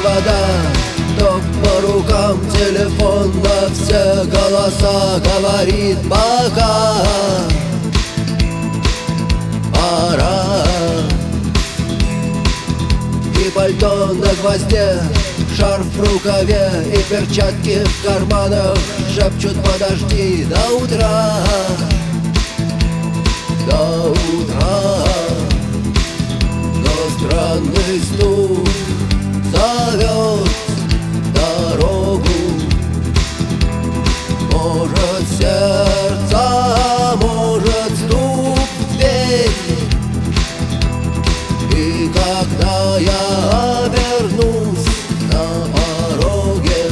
провода, ток по рукам, телефон на все голоса говорит пока. Пора. И пальто на гвозде, шарф в рукаве и перчатки в карманах шепчут подожди до утра. До утра. Но странный стук зовет дорогу. Может сердце, может стук в дверь. И когда я обернусь на пороге,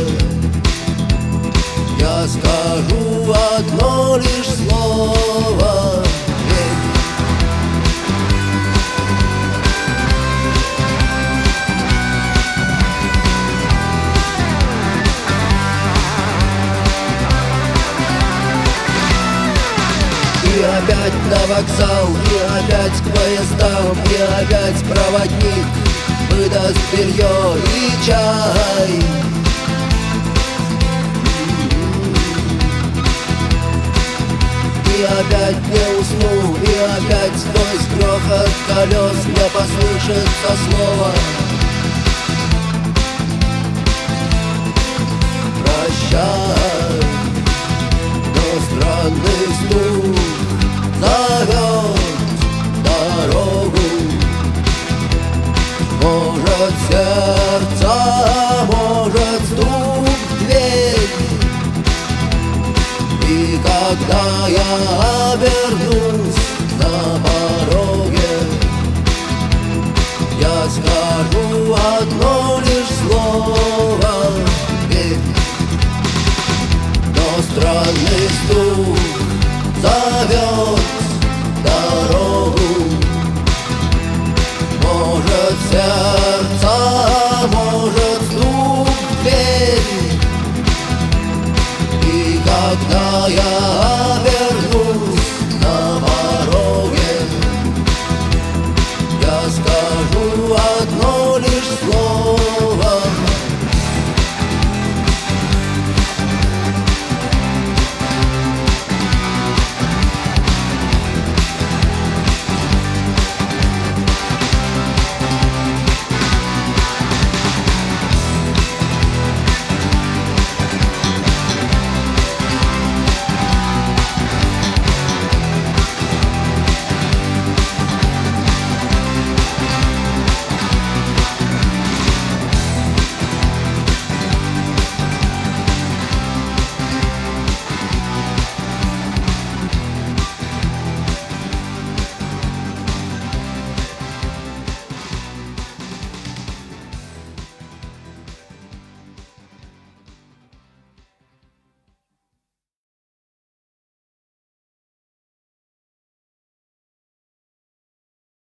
я скажу одно лишь слово: и опять на вокзал, и опять к поездам, и опять проводник выдаст белье и чай. И опять не усну, и опять сквозь грохот колес не послышится слово прощай. Но странный стук зовет дорогу. Может сердце, может стук в дверь. И когда я обернусь на пороге, я скажу одно лишь слово: верь. Но странный стук